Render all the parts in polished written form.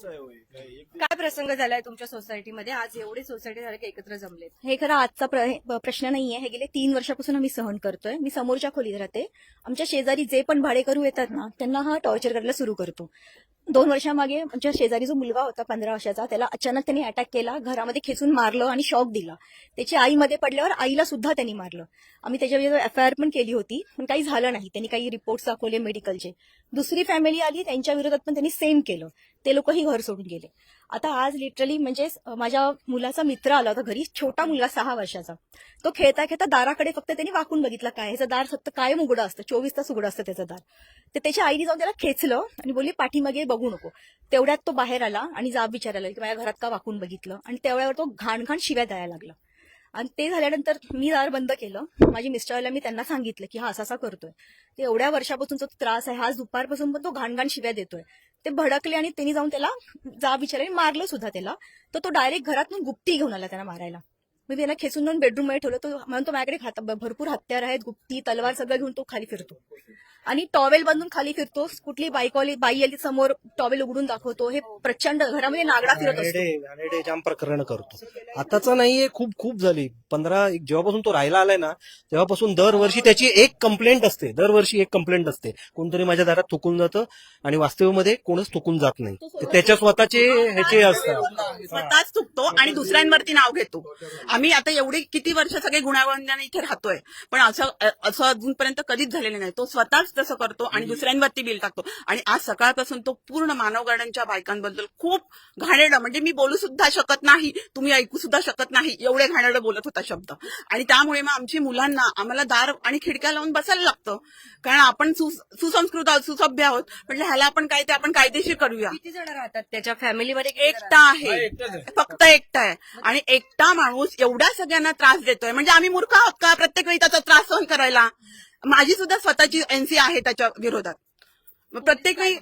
काय प्रसंग झालाय तुमच्या सोसायटीमध्ये आज एवढी सोसायटी झाली की एकत्र जमलेत? हे खरं आजचा प्रश्न नाहीये. हे गेले 3 वर्षापासून आम्ही सहन करतोय. मी समोरच्या खोलीत राहते. आमच्या शेजारी जे पण भाडेकरू येतात ना, त्यांना हा टॉर्चर करायला सुरू करतो. 2 वर्षामागे आमच्या शेजारी जो मुलगा होता 15 वर्षाचा, त्याला अचानक त्यांनी अटॅक केला, घरामध्ये खेचून मारलं आणि शॉक दिला. त्याची आई मध्ये पडल्यावर आईला सुद्धा त्यांनी मारलं. आम्ही त्याच्यावर एफआयआर पण केली होती, पण काही झालं नाही. त्यांनी काही रिपोर्ट्स दाखवले मेडिकलचे. दुसरी फॅमिली आली, त्यांच्या विरोधात पण त्यांनी सेम केलं. ते लोकही घर सोडून गेले. आता आज लिटरली म्हणजे माझ्या मुलाचा मित्र आला होता घरी, छोटा मुलगा 6 वर्षाचा. तो खेळता खेळता दाराकडे फक्त त्यांनी वाकून बघितलं, काय ह्याचं दार फक्त कायम उघडं असतं, 24 तास उघडं असतं त्याचं दार. तर त्याच्या आईने जाऊन त्याला खेचलं आणि बोलली पाठीमागे बघू नको. तेवढ्यात तो बाहेर आला आणि जाब विचारायला की माझ्या घरात का वाकून बघितलं, आणि तेवढ्यावर तो घाण शिव्या द्यायला लागला. आणि ते झाल्यानंतर मी दार बंद केलं. माझी मिस्टरला मी त्यांना सांगितलं की हा असा करतोय. ते एवढ्या वर्षापासूनचा त्रास आहे, आज दुपारपासून पण तो घाण शिव्या देतोय. ते भडकले आणि त्यांनी जाऊन त्याला जाब विचारायला मारलं सुद्धा त्याला. तर तो डायरेक्ट घरातून गुप्ती घेऊन आला त्याला मारायला. मी त्याला खेचून जाऊन बेडरूम मध्ये ठेवलं. तो म्हणून तो माझ्याकडे भरपूर हत्यार आहेत, गुप्ती तलवार सगळं घेऊन तो खाली फिरतो आणि टॉवेल बांधून खाली फिरतो. कुठली बाई आली समोर टॉवेल उघडून दाखवतो. हे प्रचंड घरामध्ये नागडा फिरत असतो. जाम प्रकरण करतो. आताचा नाहीये, खूप खूप झाली. जेव्हापासून तो राहायला आलाय ना, तेव्हापासून दरवर्षी त्याची एक कंप्लेंट असते. कोणतरी माझ्या दारात थुकून जातं आणि वास्तवामध्ये कोणच थुकून जात नाही. त्याच्या स्वतःचे ह्याचे असतात. स्वतःच चुकतो आणि दुसऱ्यांवरती नाव घेतो. आम्ही आता एवढी किती वर्ष सगळे गुण्यागोविंदाने इथे राहतोय, पण असं अजूनपर्यंत कधीच झालेलं नाही. तो स्वतःच तसं करतो आणि दुसऱ्यांवरती बिल टाकतो. आणि आज सकाळपासून तो पूर्ण मानव गार्डनच्या बायकांबद्दल खूप घाणेरडं, म्हणजे मी बोलू सुद्धा शकत नाही, तुम्ही ऐकू सुद्धा शकत नाही, एवढे घाणेरडं बोलत होता शब्द. आणि त्यामुळे मग आमची मुलांना आम्हाला दार आणि खिडक्या लावून बसायला लागतं, कारण आपण सुसंस्कृत आहोत, सुसभ्य आहोत. म्हटलं ह्याला आपण कायदेशीर करूया. किती जण राहतात त्याच्या फॅमिलीमध्ये? एकटा आहे, फक्त एकटा आहे. आणि एकटा माणूस एवढ्या सगळ्यांना त्रास देतोय, म्हणजे आम्ही मूर्ख आहोत का प्रत्येक वेळी त्याचा त्रास सहन करायला? माझी सुद्धा स्वतःची एनसी आहे त्याच्या विरोधात. प्रत्येक वेळी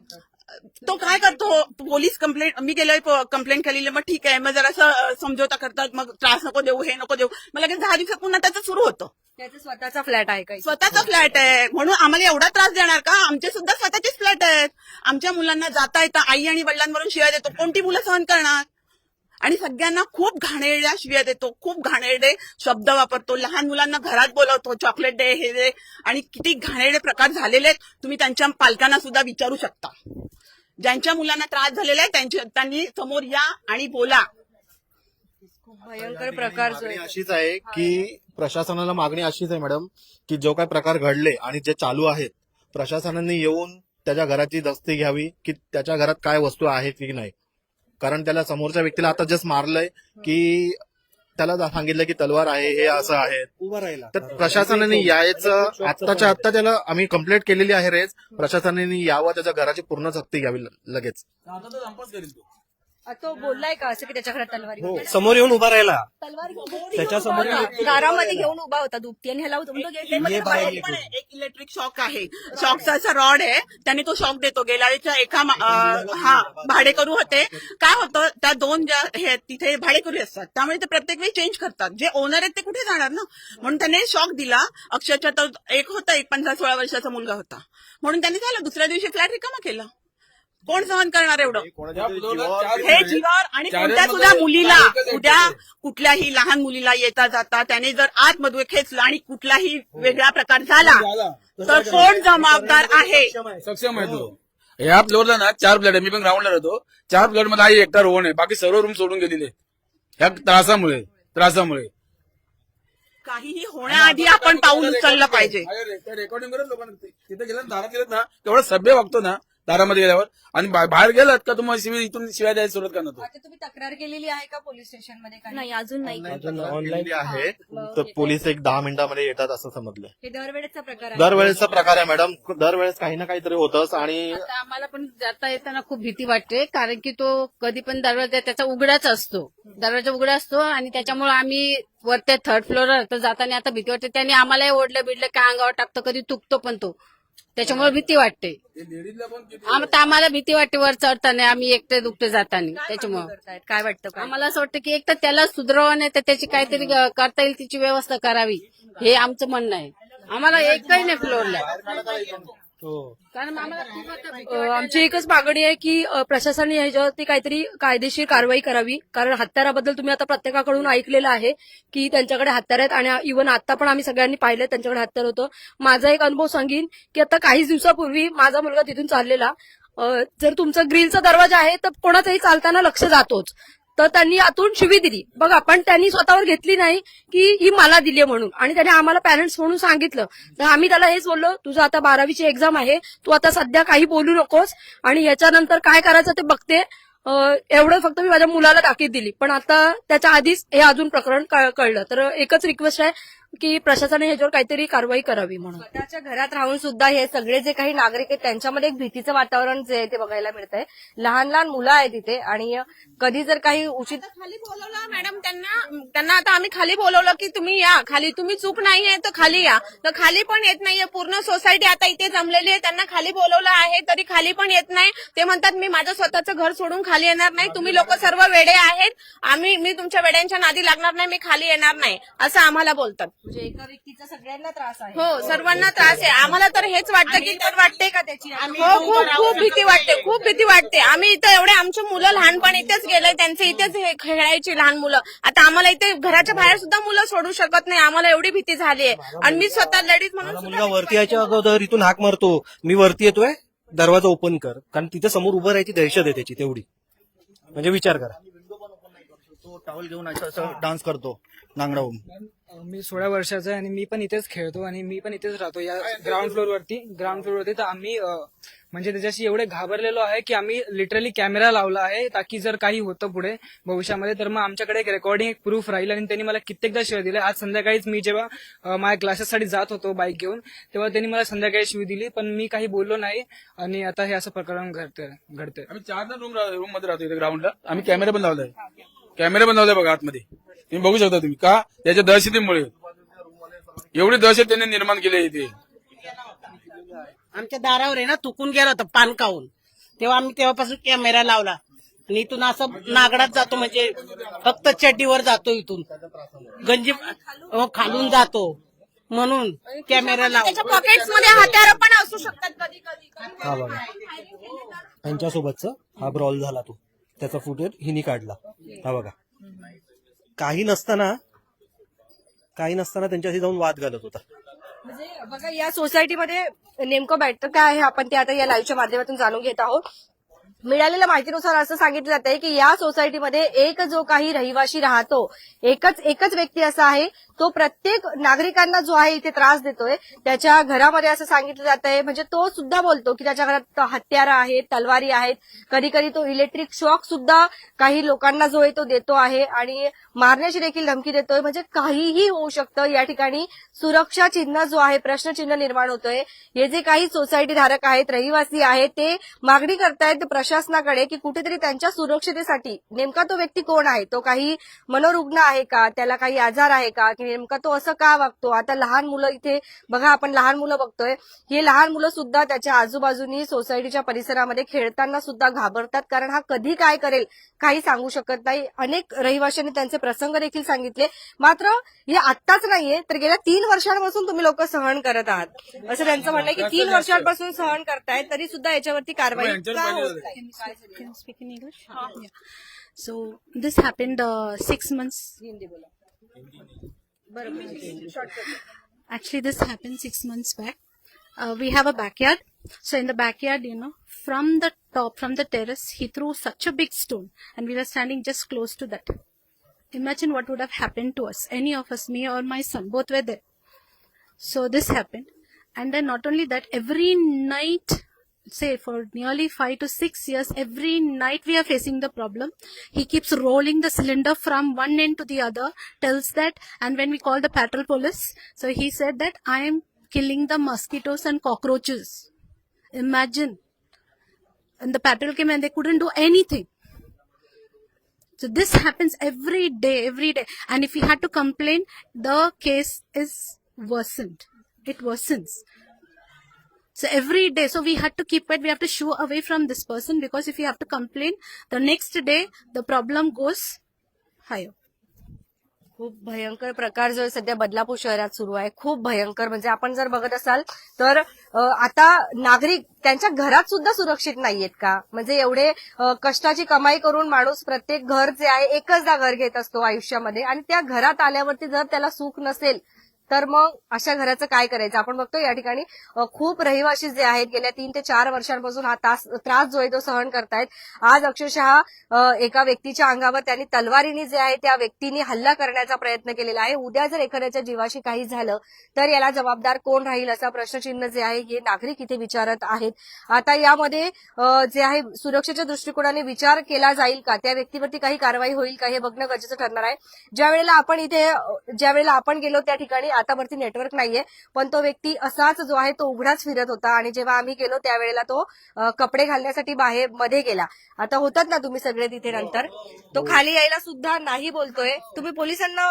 तो काय करतो, पोलीस कंप्लेंट, मी गेल्या कंप्लेंट केलेली, मग ठीक आहे, मग जरासं समझोता करतात, मग त्रास नको देऊ, हे नको देऊ. मग लगेच 10 दिवसात पुन्हा त्याचं सुरू होतं. त्याचा स्वतःचा फ्लॅट आहे काही? स्वतःचा फ्लॅट आहे, म्हणून आम्हाला एवढा त्रास देणार का? आमचे सुद्धा स्वतःचेच फ्लॅट आहेत. आमच्या मुलांना जाता येता आई आणि वडिलांवरून शिवाय देतो. कोणती मुलं सहन करणार? आणि सगळ्यांना खूप घाणेरड्या शिव्या देतो, खूप घाणेरडे शब्द वापरतो. लहान मुलांना घरात बोलवतो, चॉकलेट दे, हे दे. आणि किती घाणेरडे प्रकार झालेले आहेत, तुम्ही त्यांच्या पालकांना सुद्धा विचारू शकता. ज्यांच्या मुलांना त्रास झालेला आहे त्यांनी समोर या आणि बोला. भयंकर प्रकार जो मागणी अशीच आहे की प्रशासनाला मागणी अशीच आहे मॅडम, की जो काय प्रकार घडले आणि जे चालू आहेत, प्रशासनाने येऊन त्याच्या घराची दस्ती घ्यावी की त्याच्या घरात काय वस्तू आहेत की नाही. कारण त्याला समोरच्या व्यक्तीला आता जस्ट मारलंय की त्याला सांगितलं की तलवार आहे, हे असं आहे. उभा राहिला तर प्रशासनाने यायचं, आत्ताच्या आत्ता त्याला आम्ही कंप्लेंट केलेली आहे रेज. प्रशासनाने यावं, त्याच्या घराची पूर्ण सक्ती घ्यावी लगेच. तो बोललाय का असं की त्याच्या घरात तलवारी हो, समोर येऊन उभा राहिला. तलवार त्याच्या समोर दारामध्ये घेऊन उभा होता दुपती, आणि ह्याला तुमचं गेट बाहेर पण एक इलेक्ट्रिक शॉक आहे, शॉकचा असा रॉड आहे, त्याने तो शॉक देतो. गेल्या वेळेच्या एका भाडेकरू होते. काय होतं, त्या 2 ज्या हे तिथे भाडेकरू असतात, त्यामुळे ते प्रत्येक वेळी चेंज करतात. जे ओनर आहेत ते कुठे जाणार ना, म्हणून त्याने शॉक दिला. अक्षरशः तो एक 15-16 वर्षाचा मुलगा होता, म्हणून त्यांनी झालं दुसऱ्या दिवशी फ्लॅट रिकामा केला. कोण सहन करणार एवढं? हे जीवावर. आणि कोणत्या सुद्धा मुलीला, उद्या कुठल्याही लहान मुलीला येता जाता त्याने जर आतमध्ये खेचलं आणि कुठलाही वेगळा प्रकार झाला तर कोण जबाबदार आहे? सक्षम आहे तो. ह्या फ्लोअरला ना 4 फ्लॅट आहे, मी पण ग्राउंडला राहतो. 4 फ्लॅट मध्ये आई एकटा रोहन आहे, बाकी सर्व रूम सोडून गेलेले ह्या त्रासामुळे. काहीही होण्याआधी आपण पाऊल उचललं पाहिजे. रेकॉर्डिंग करत लोकांना तिथे गेलं, दारात गेलं ना, तेवढं सभ्य वागतो ना दारामध्ये गेल्यावर, आणि बाहेर गेलात का तुम्हाला इथून शिवाय द्यायला सुरुवात करणार तो. आता तुम्ही तक्रार केलेली आहे का पोलीस स्टेशनमध्ये? नाही, अजून नाही. ऑनलाईन आहे, तर पोलीस एक 10 मिनिटांमध्ये येतात असं समजलं. हे दरवेळेचा प्रकार आहे? दरवेळेचा प्रकार आहे मॅडम, दरवेळेस काही ना काहीतरी होतंच. आणि आता आम्हाला पण जाता येताना खूप भीती वाटते, कारण की तो कधी पण दरवाजा त्याचा उघडाच असतो, दरवाजा उघडा असतो. आणि त्याच्यामुळे आम्ही वरती 3rd फ्लोअर तर जाताना आता भीती वाटते. त्याने आम्हालाही ओढलं बिडलं काय अंगावर टाकतो, कधी तुकतो पण तो, त्याच्यामुळे भीती वाटते. आम्हाला भीती वाटते वर चढताना, आम्ही एकटे दुखते जाताना. त्याच्यामुळे काय वाटतं? आम्हाला असं वाटतं की एक तर त्याला सुधारावं, नाही तर त्याची काहीतरी करता येईल तिची व्यवस्था करावी, हे आमचं म्हणणं आहे. आम्हाला एकही नाही फ्लोअरला. कारण आम्हाला खूप आता भीती आमची एकच मागणी आहे की प्रशासनाने ह्याच्यावरती काहीतरी कायदेशीर कारवाई करावी. कारण हत्याराबद्दल तुम्ही आता प्रत्येकाकडून ऐकलेलं आहे की त्यांच्याकडे हत्यार आहेत आणि इव्हन आता पण आम्ही सगळ्यांनी पाहिलं त्यांच्याकडे हत्यार होतं. माझा एक अनुभव सांगेन की आता काही दिवसापूर्वी माझा मुलगा तिथून चाललेला. जर तुमचा ग्रिलचा दरवाजा आहे तर कोणाचाही चालताना लक्ष जातोच. तर त्यांनी आतून शिवी दिली बघा, पण त्यांनी स्वतःवर घेतली नाही की ही मला दिली म्हणून, आणि त्याने आम्हाला पॅरेंट्स म्हणून सांगितलं. तर आम्ही त्याला हेच बोललो, तुझं आता 12वीची एक्झाम आहे, तू आता सध्या काही बोलू नकोस आणि याच्यानंतर काय करायचं ते बघते. एवढं फक्त मी माझ्या मुलाला ताकीद दिली. पण आता त्याच्या आधीच हे अजून प्रकरण कळलं. तर एकच रिक्वेस्ट आहे की प्रशासनाने ह्याच्यावर काहीतरी कारवाई करावी म्हणून. स्वतःच्या घरात राहून सुद्धा हे सगळे जे काही नागरिक आहेत त्यांच्यामध्ये एक भीतीचं वातावरण जे आहे ते बघायला मिळतंय. लहान लहान मुलं आहेत तिथे आणि कधी जर काही उचित खाली बोलवलं मॅडम त्यांना आता आम्ही खाली बोलवलं की तुम्ही या खाली, तुम्ही चूक नाहीये तर खाली या, तर खाली पण येत नाहीये. पूर्ण सोसायटी आता इथे जमलेली आहे, त्यांना खाली बोलवलं आहे तरी खाली पण येत नाही. ते म्हणतात मी माझं स्वतःचं घर सोडून खाली येणार नाही, तुम्ही लोक सर्व वेडे आहेत, मी तुमच्या वेड्यांच्या नादी लागणार नाही, मी खाली येणार नाही असं आम्हाला बोलतात. म्हणजे एका व्यक्तीचा सगळ्यांना त्रास आहे. हो, सर्वांना त्रास आहे. आम्हाला तर हेच वाटतं की वाटते का त्याची? हो, खूप भीती वाटते, खूप भीती वाटते. आम्ही इथं एवढे आमची मुलं लहानपण इथेच गेले, त्यांचे इथेच खेळायची लहान मुलं. आता आम्हाला इथे घराच्या बाहेर सुद्धा मुलं सोडू शकत नाही, आम्हाला एवढी भीती झाली आहे. आणि मी स्वतः लेडीज माझा म्हणून मुलगा वरती यायच्या अगोदर इथून हाक मारतो, मी वरती येतोय, दरवाजा ओपन कर. कारण तिथे समोर उभं राहायची दहशत आहे त्याची तेवढी. म्हणजे विचार करा. तो टॉवेल घेऊन असं डान्स करतो नांगडावून. मी 16 वर्षाचा आहे आणि मी पण इथेच खेळतो आणि मी पण इथेच राहतो या ग्राउंड फ्लोअरवरती. तर आम्ही म्हणजे त्याच्याशी एवढे घाबरलेलो आहे की आम्ही लिटरली कॅमेरा लावला आहे ताकी जर काही होतं पुढे भविष्यामध्ये तर मग आमच्याकडे एक रेकॉर्डिंग एक प्रूफ राहील. आणि त्यांनी मला कित्येकदा शिव्या दिल्या. आज संध्याकाळीच मी जेव्हा माझ्या क्लासेससाठी जात होतो बाईक घेऊन तेव्हा त्यांनी मला संध्याकाळी शिवी दिली, पण मी काही बोललो नाही. आणि आता हे असं प्रकरण घडतंय. आम्ही 4 रूम मध्ये राहतो इथे ग्राउंडला. आम्ही कॅमेरा पण लावलाय बघा आतमध्ये, तुम्ही बघू शकता तुम्ही. का? त्याच्या दहशतीमुळे एवढी दहशत त्यांनी निर्माण केली इथे. आमच्या दारावर आहे ना थुकून गेलं होतं पान खाऊन, तेव्हा आम्ही तेव्हापासून कॅमेरा लावला. आणि इथून असं नागडात जातो, म्हणजे फक्त चड्डीवर जातो, इथून गंजी खालून जातो म्हणून कॅमेरा लावला. त्याच्या पॉकेट्समध्ये हत्यारं पण असू शकतात कधी कधी. हा बघा, त्यांच्यासोबतचा हा ब्रॉल झाला, तो त्याचा फुटेज हिनी काढला. हा बघा, काही नसताना त्यांच्याशी जाऊन वाद घालत होता. म्हणजे बघा, या सोसायटीमध्ये नेमकं बॅटर काय आहे आपण ते आता या लाईव्हच्या माध्यमातून जाणून घेत आहोत. मिळालेल्या माहितीनुसार असं सांगितलं जात आहे की या सोसायटीमध्ये एक जो काही रहिवाशी राहतो, एकच व्यक्ती असा आहे, तो प्रत्येक नागरिकांना जो आहे इथे त्रास देतोय. त्याच्या घरामध्ये असं सांगितलं जात आहे, म्हणजे तो सुद्धा बोलतो की त्याच्या घरात हत्यारं आहेत, तलवारी आहेत, कधी कधी तो इलेक्ट्रिक शॉक सुद्धा काही लोकांना जो आहे तो देतो आहे आणि मारण्याची देखील धमकी देतोय. म्हणजे काहीही होऊ शकतं. या ठिकाणी सुरक्षा चिन्ह जो आहे, प्रश्नचिन्ह निर्माण होतोय. हे जे काही सोसायटी धारक आहेत, रहिवासी आहेत, ते मागणी करतायत प्रशासनाकडे की कुठेतरी त्यांच्या सुरक्षितेसाठी नेमका तो व्यक्ती कोण आहे, तो काही मनोरुग्ण आहे का, त्याला काही आजार आहे का, की नेमका तो असं का वागतो. आता लहान मुलं इथे बघा, आपण लहान मुलं बघतोय, हे लहान मुलं सुद्धा त्याच्या आजूबाजूनी सोसायटीच्या परिसरामध्ये खेळताना सुद्धा घाबरतात. कारण हा कधी काय करेल काही सांगू शकत नाही. अनेक रहिवाशांनी त्यांचे प्रसंग देखील सांगितले. मात्र हे आत्ताच नाहीये, तर गेल्या 3 वर्षांपासून तुम्ही लोक सहन करत आहात असं त्यांचं म्हणणं आहे की 3 वर्षांपासून सहन करतायत तरी सुद्धा याच्यावरती कारवाई का होत नाही. Can you speak in English? Yeah. So this happened 6 months. Actually, this happened 6 months back. We have a backyard. So in the backyard, from the top, from the terrace, he threw such a big stone, and we were standing just close to that. Imagine what would have happened to us. Any of us, me or my son, both were there. So this happened, and then not only that, every night, say for nearly 5 to 6 years, every night we are facing the problem. He keeps rolling the cylinder from one end to the other, tells that, and when we call the patrol police, so he said that I am killing the mosquitoes and cockroaches. Imagine. And the patrol came and they couldn't do anything. So this happens every day. And if we had to complain, the case is worsened. It worsens. So every day, so we had to keep it, we have to shoo away from this person, because if you have to complain, the next day, the problem goes higher. खूप भयंकर प्रकार जो आहे सध्या बदलापूर शहरात सुरू आहे. खूप भयंकर. म्हणजे आपण जर बघत असाल तर आता नागरिक त्यांच्या घरात सुद्धा सुरक्षित नाहीयेत का? म्हणजे एवढे कष्टाची कमाई करून माणूस प्रत्येक घर जे आहे एकचदा घर घेत असतो आयुष्यामध्ये, आणि त्या घरात आल्यावरती जर त्याला सुख नसेल तर मग अशा घराचं काय करायचं? आपण बघतो या ठिकाणी खूप रहिवासी जे आहेत गेल्या 3 ते 4 वर्षांपासून हा त्रास जो आहे तो सहन करतायत. आज अक्षरशः एका व्यक्तीच्या अंगावर त्यांनी तलवारीने जे आहे त्या व्यक्तीने हल्ला करण्याचा प्रयत्न केलेला आहे. उद्या जर एखाद्याच्या जीवाशी काही झालं तर याला जबाबदार कोण राहील असा प्रश्नचिन्ह जे आहे हे नागरिक इथे विचारत आहेत. आता यामध्ये जे आहे सुरक्षेच्या दृष्टिकोनाने विचार केला जाईल का? त्या व्यक्तीवरती काही कारवाई होईल का? हे बघणं गरजेचं ठरणार आहे. ज्या वेळेला आपण गेलो त्या ठिकाणी आता वरती नेटवर्क नाहीये, पण तो व्यक्ती असाच जो आहे तो उघडाच फिरत होता, आणि जेव्हा आम्ही गेलो त्यावेळेला तो कपडे घालण्यासाठी बाहेर मध्ये गेला. आता होतात ना तुम्ही सगळे तिथे, नंतर तो खाली यायला सुद्धा नाही बोलतोय. तुम्ही पोलिसांना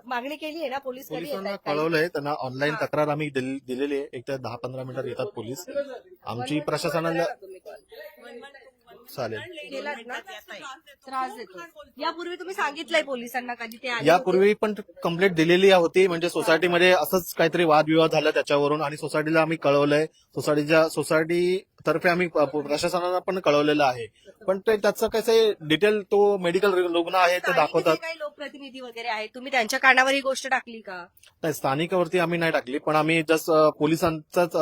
मागणी केली आहे ना? पोलीस कधी पोलिसांना येतात? कळवलंय, त्यांना ऑनलाईन तक्रार आम्ही दिलेली आहे. एक तर 10-15 मिनिटात येतात पोलीस. आमची प्रशासनाला चालेल. गेलात ना? त्रास देतो. यापूर्वी तुम्ही सांगितलंय पोलिसांना कधी ते आले? यापूर्वी पण कंप्लेंट दिलेली होती, म्हणजे सोसायटीमध्ये असंच काहीतरी वादविवाद झाला त्याच्यावरून, आणि सोसायटीला आम्ही कळवलंय. सोसायटी तर्फे आम्ही प्रशासनाला पण कळवलेलं आहे. पण ते त्याचं कसं डिटेल तो मेडिकल रुग्ण आहे ते दाखवतात. स्थानिक जे काही लोकप्रतिनिधी वगैरे आहेत, तुम्ही त्यांच्या कानावर ही गोष्ट टाकली का? नाही, स्थानिकावरती आम्ही नाही टाकली, पण आम्ही जस्ट पोलिसांचाच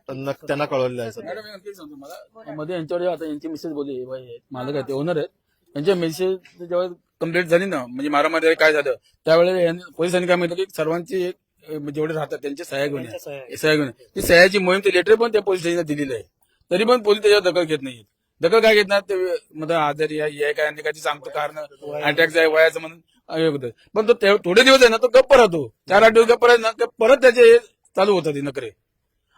त्यांना कळवलेलं आहे. सर, मॅडम मी आणखी सांगतो मला, मध्ये यांच्यावर आता यांची मिसेस बोलली, हे बाई आहेत, मालक आहेत, ते ओनर आहेत, यांच्या मिसेस जेव्हा कंप्लेंट झाली ना, म्हणजे मारामारी काय झालं, त्यावेळेला पोलिसांनी काय माहिती की सर्वांची जेवढे राहतात त्यांची सह्या घेऊन ती सह्याची मोहीम, ते लेटर पण त्या पोलीस स्टेशनला दिलेलं आहे. तरी पण पोलीस त्याच्यावर दखल घेत नाहीत. दखल काय घेत नाही ते म्हणजे आजारी आहे काय आणि काय सांगतो कारण अटॅक आहे वयाचं म्हणून, पण तो थोडे दिवस आहे ना तो गप्प राहतो. 4-8 दिवस गप्प राहतो ना, परत त्याचे चालू होतात नखरे.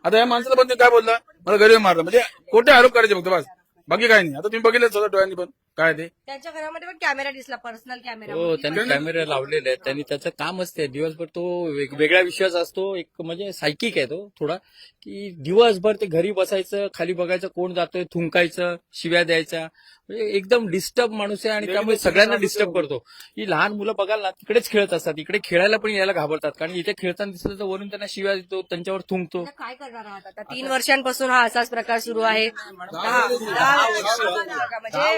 आता या माणसाला पण काय बोलला, मला गरीब मारला, म्हणजे खोटे आरोप करायचे फक्त बस, बाकी काय नाही. आता तुम्ही बघितलं स्वतः डोळ्यांनी पण काय ते त्यांच्या घरामध्ये पण कॅमेरा दिसला, पर्सनल कॅमेरा. हो, त्यांनी कॅमेरे लावलेले आहेत. त्यांनी त्याचं काम असते दिवसभर, तो वेगळ्या विषयाचा असतो. एक म्हणजे सायकिक आहे तो थोडा, की दिवसभर ते घरी बसायचं, खाली बघायचं कोण जातोय, थुंकायचं, शिव्या द्यायच्या, म्हणजे एकदम डिस्टर्ब माणूस आहे. आणि त्यामुळे सगळ्यांना डिस्टर्ब करतो. ही लहान मुलं बघाल ना तिकडेच खेळत असतात, इकडे खेळायला पण यायला घाबरतात, कारण इथे खेळताना दिसलं तर वरून त्यांना शिव्या देतो, त्यांच्यावर थुंकतो. काय करणार आहात आता? 3 वर्षांपासून हा असाच प्रकार सुरू आहे. 10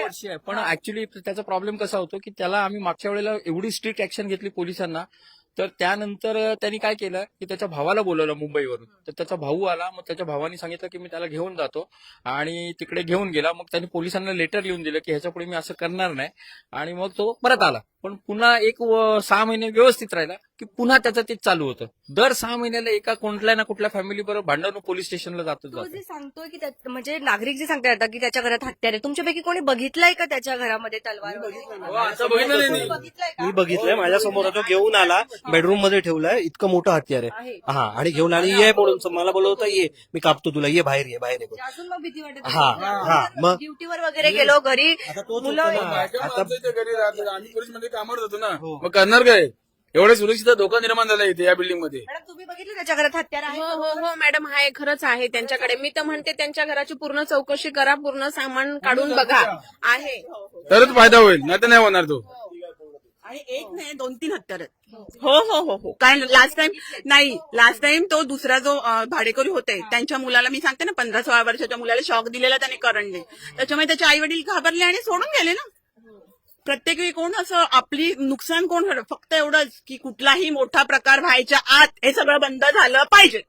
वर्ष आहे. पण ऍक्च्युली त्याचा प्रॉब्लेम कसा होतो की त्याला आम्ही मागच्या वेळेला एवढी स्ट्रिक्ट ऍक्शन घेतली पोलिसांना, तर त्यानंतर त्यांनी काय केलं की त्याच्या भावाला बोलवलं मुंबईवरून. तर त्याचा भाऊ आला, मग त्याच्या भावाने सांगितलं की मी त्याला घेऊन जातो, आणि तिकडे घेऊन गेला. मग त्यांनी पोलिसांना लेटर लिहून दिलं की ह्याच्या पुढे मी असं करणार नाही, आणि मग तो परत आला. पण पुन्हा 6 महिने व्यवस्थित राहिला की पुन्हा त्याचं ते चालू होतं. दर 6 महिन्याला एका कुठल्या ना कुठल्या फॅमिली बरोबर भांडण पोलीस स्टेशनला जातच तो जातो. जे सांगतोय की म्हणजे नागरिक जे सांगताय आता की त्याच्या घरात हत्यार आहे, तुमच्यापैकी कोणी बघितलंय का त्याच्या घरामध्ये तलवार वगैरे? आता बघितलं नाही मी. बघितलंय का? मी बघितलंय, माझ्यासमोर तो घेऊन आला, बेडरूम मध्ये ठेवलाय, इतकं मोठं हत्यार आहे. हा, आणि घेऊन आली, ये म्हणून मला बोलवता, ये मी कापतो तुला, ये बाहेर, ये अजून मग भीती वाटत हा, मग ड्युटीवर वगैरे गेलो घरी मुलं बायका माणसं इथे घरी राहतात, आम्ही पोलीसमध्ये कामावर जातो ना, मग करणार काय? एवढ्या सुरक्षित धोका निर्माण झाला इथे या बिल्डिंग मध्ये. मॅडम तुम्ही बघितलं त्याच्या घरात हत्यार आहे? हो मॅडम, आहे, खरंच आहे त्यांच्याकडे. मी तर म्हणते त्यांच्या घराची पूर्ण चौकशी करा, पूर्ण सामान काढून बघा. आहे तरच फायदा होईल, नाही तर नाही होणार तो. आणि एक नाही 2-3 हत्यार आहेत. हो कारण लास्ट टाइम तो दुसरा जो भाडेकरी होते त्यांच्या मुलाला, मी सांगते ना 15-16 वर्षाच्या मुलाला शॉक दिलेला त्याने करंटने, त्याच्यामुळे त्याचे आई वडील घाबरले आणि सोडून गेले ना. प्रत्येक वेळी कोण असं आपली नुकसान कोण करतं, फक्त एवढंच की कुठलाही मोठा प्रकार व्हायच्या आत हे सगळं बंद झालं पाहिजे.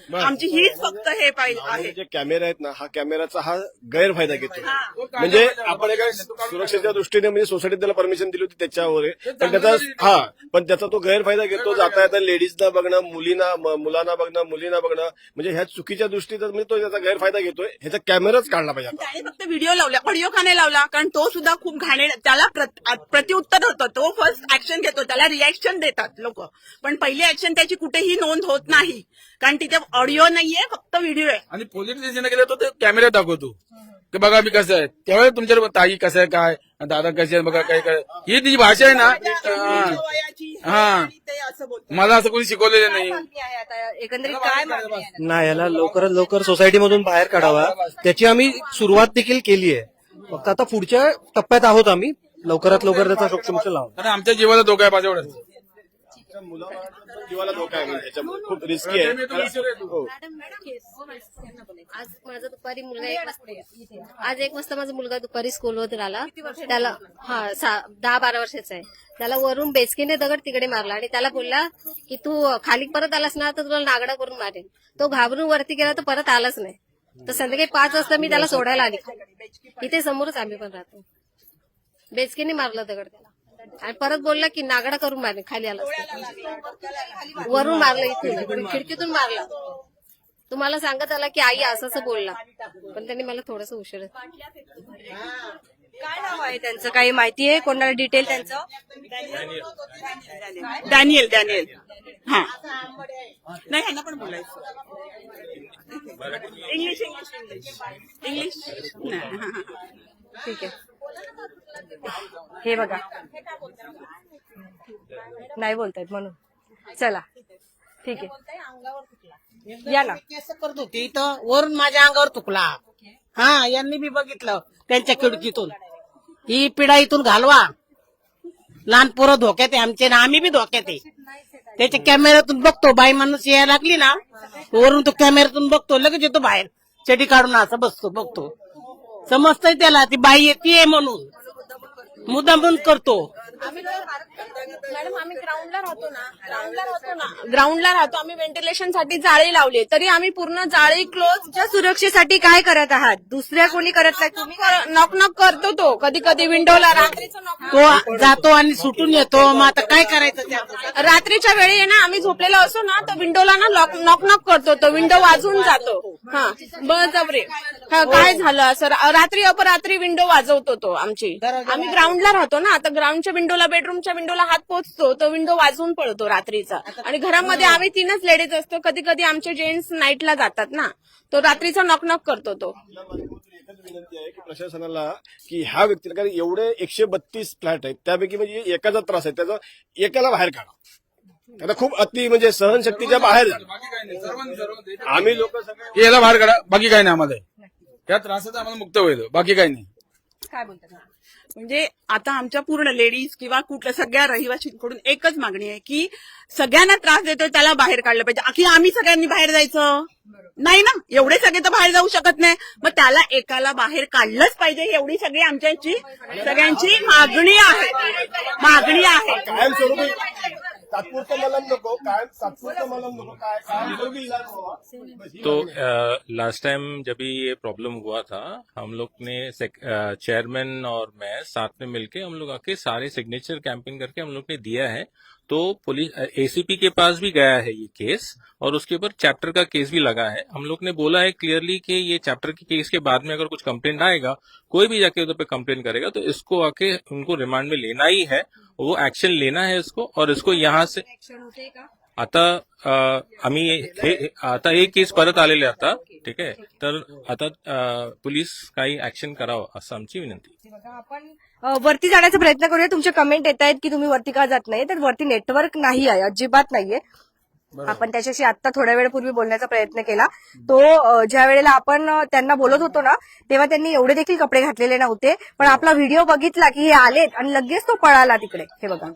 आमची हीच फक्त हे पाहिजे आहे. जे कॅमेरा आहेत ना, हा कॅमेराचा हा गैरफायदा घेतो. म्हणजे आपण एका सुरक्षेच्या दृष्टीने म्हणजे सोसायटीत त्याला परमिशन दिली होती त्याच्यावर, पण त्याचा तो गैरफायदा घेतो. जाता येता लेडीजना बघणं, मुलांना बघणं, म्हणजे ह्या चुकीच्या दृष्टीचा म्हणजे तो त्याचा गैरफायदा घेतोय. ह्याचा कॅमेराच काढला पाहिजे. त्याने फक्त व्हिडिओ लावला, ऑडिओ का नाही लावला? कारण तो सुद्धा खूप घाणे, त्याला प्रत्युत्तर होतं. तो फर्स्ट ऍक्शन घेतो, त्याला रिॲक्शन देतात लोक, पण पहिली ऍक्शन त्याची कुठेही नोंद होत नाही, कारण तिथे ऑडिओ नाहीये, फक्त व्हिडिओ आहे. आणि पोलीस स्टेशनला गेलो तो कॅमेरा दाखवतो की बघा मी कसं आहे, त्यावेळेस तुमच्या ताई कसं आहे, काय दादा कसे आहे बघा, काय ही तिची भाषा आहे ना. हा, मला असं कोणी शिकवलेलं नाही. एकंदरीत काय मागणी आहे? नाही, याला लवकरात लवकर सोसायटीमधून बाहेर काढावा, त्याची आम्ही सुरुवात देखील केली आहे. फक्त आता पुढच्या टप्प्यात आहोत आम्ही. लवकरात लवकर त्याचा शोकसंदेश लावा. कारण आमच्या जीवाला धोका आहे माझ्या एवढंच. जीवाला धोका आहे म्हणजे त्याच्यामुळे खूप रिस्की आहे. हो. आज माझा दुपारी मुलगा 1 वाजता माझा मुलगा दुपारी स्कूलवर आला. त्याला 10-12 वर्षाचा आहे. त्याला वरून बेचकीने दगड तिकडे मारला आणि त्याला बोलला की तू खाली परत आलास ना तर तुला नागडा करून मारेन. तो घाबरून वरती गेला तर परत आलाच नाही. तर संध्याकाळी 5 वाजता मी त्याला सोडायला आली. इथे समोरच आम्ही पण राहतो. बेचकीने मारला दगड त्याला आणि परत बोलला की नागडा करून मारेन. खाली आला वरून मारलं, इथे खिडकीतून मारला. तुम्हाला सांगत आला की आई असं बोलला, पण त्यांनी मला थोडस उशीर. काय नाव आहे त्यांचं, काही माहिती आहे कोणाला डिटेल त्यांचं? डॅनियल. हा नाही, ह्यांना पण बोलायचं इंग्लिश. ठीक आहे. हे बघा नाही बोलतायत म्हणून. चला ठीक आहे, या ना. केस करत होती तर वरून माझ्या अंगावर तुकला. हा, यांनी बी बघितलं त्यांच्या खिडकीतून. ही पिढा इथून घालवा. लहान पोरं धोक्यात आहे आमचे ना, आम्ही बी धोक्यात आहे. त्याच्या कॅमेऱ्यातून बघतो, बाई माणूस यायला लागली ना वरून तो कॅमेऱ्यातून बघतो, लगेच येतो बाहेर चटी काढून असं बसतो, बघतो. समजतंय त्याला ती बाई येते म्हणून मुद्दामून करतो. मॅडम आम्ही ग्राउंडला राहतो. आम्ही व्हेंटिलेशनसाठी जाळी लावली, तरी आम्ही पूर्ण जाळी क्लोज. सुरक्षेसाठी काय करत आहात? दुसऱ्या कोणी करत नाही, तुम्ही नॉक करतो. तो कधी कधी विंडोला रात्रीचं तो जातो आणि सुटून येतो. मग आता काय करायचं त्या? रात्रीच्या वेळी आहे ना, आम्ही झोपलेलो असो ना तर विंडोला ना नॉक करतो. तो विंडो वाजवून जातो. हा बळजबरी. हा काय झालं असं रात्री अपरात्री विंडो वाजवतो तो आमची. आम्ही ग्राउंडला राहतो ना, तर ग्राउंडच्या विंडोला बेडरूमच्या विंडोला हात पोचतो, तो विंडो वाजवून पडतो रात्रीचा. आणि घरामध्ये आम्ही 3च लेडीज असतो. कधी कधी आमचे जेंट्स नाईटला जातात ना, तो रात्रीचा नॉक करतो तो. एकच विनंती आहे की प्रशासनाला की ह्या व्यक्तीला, कारण एवढे 132 फ्लॅट आहेत त्यापैकी म्हणजे एकाचा त्रास आहे, त्याचा एकाला बाहेर काढा. आता खूप अति म्हणजे सहनशक्तीच्या बाहेर झालं. आम्ही लोक सगळे याला बाहेर काढा, बाकी काही नाही आम्हाला. त्या त्रासात आम्हाला मुक्त होईल, बाकी काही नाही. काय बोलतात? म्हणजे आता आमच्या पूर्ण लेडीज किंवा कुठल्या सगळ्या रहिवाशींकडून एकच मागणी आहे की सगळ्यांना त्रास देतोय त्याला बाहेर काढलं पाहिजे. की आम्ही सगळ्यांनी बाहेर जायचं नाही ना, एवढे सगळे तर बाहेर जाऊ शकत नाही. मग त्याला एकाला बाहेर काढलंच पाहिजे, एवढी सगळी आमच्याची सगळ्यांची मागणी आहे. कायमस्वरूपी तात्पुरतं मलम नको, तात्पुरतं मलम नको, काय कायमस्वरूपी इलाज व्हावा. तो लास्ट टाइम जब भी ये प्रॉब्लम हुआ था, हम लोग ने चेयरमैन और मैं साथ में मिलके हम लोग आके सारे सिग्नेचर कैंपेन करके हम लोग ने दिया है. तो पुलिस एसीपी के पास भी गया है ये केस, और उसके ऊपर चैप्टर का केस भी लगा है. हम लोग ने बोला है क्लियरली कि ये चैप्टर के केस के बाद में अगर कुछ कंप्लेंट आएगा, कोई भी जाके उधर पे कंप्लेन करेगा तो इसको आके उनको रिमांड में लेना ही है, वो एक्शन लेना है इसको. और इसको यहाँ से आता आता एक केस परत आलेले आता, ठीक आहे. तर आता पोलीस काही ऍक्शन करावं असं आमची विनंती. आपण वरती जाण्याचा प्रयत्न करूया. तुमचे कमेंट येत आहेत की तुम्ही वरती का जात नाही, तर वरती नेटवर्क नाही आहे, अजिबात नाहीये. आपण त्याच्याशी आता थोड्या वेळापूर्वी बोलण्याचा प्रयत्न केला. तो ज्या वेळेला आपण त्यांना बोलत होतो ना, तेव्हा त्यांनी एवढे देखील कपडे घातलेले नव्हते. पण आपला व्हिडिओ बघितला की हे आलेत आणि लगेच तो पळाला तिकडे. हे बघा,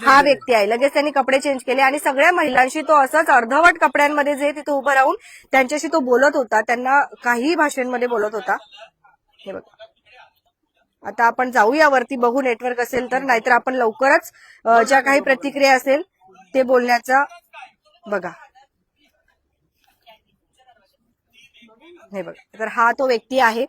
हा व्यक्ती आहे. लगेच त्यांनी कपडे चेंज केले आणि सगळ्या महिलांशी तो असंच अर्धवट कपड्यांमध्ये जे तिथे उभं राहून त्यांच्याशी तो बोलत होता, त्यांना काही भाषेमध्ये बोलत होता. हे बघा, आता आपण जाऊया वरती, बघू नेटवर्क असेल तर, नाहीतर आपण लवकरच ज्या काही प्रतिक्रिया असेल ते बोलण्याचा. बघा, हे बघा, तर हा तो व्यक्ती आहे.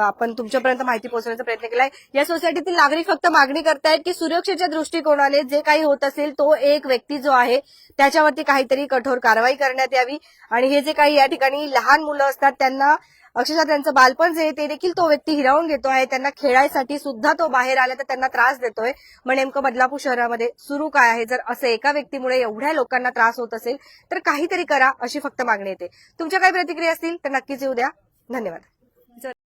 आपण तुमच्यापर्यंत माहिती पोहोचवण्याचा प्रयत्न केलाय. या सोसायटीतील नागरिक फक्त मागणी करतायत की सुरक्षेच्या दृष्टिकोनाने जे काही होत असेल तो एक व्यक्ती जो आहे त्याच्यावरती काहीतरी कठोर कारवाई करण्यात यावी. आणि हे जे काही या ठिकाणी लहान मुलं असतात त्यांना अक्षरशः त्यांचं बालपण जे ते देखील तो व्यक्ती हिरावून घेतो आहे. त्यांना खेळायसाठी सुद्धा तो बाहेर आला तर त्यांना त्रास देतोय. मग नेमकं बदलापूर शहरामध्ये सुरू काय आहे? जर असं एका व्यक्तीमुळे एवढ्या लोकांना त्रास होत असेल तर काहीतरी करा, अशी फक्त मागणी येते. तुमच्या काही प्रतिक्रिया असतील तर नक्कीच येऊ द्या. धन्यवाद.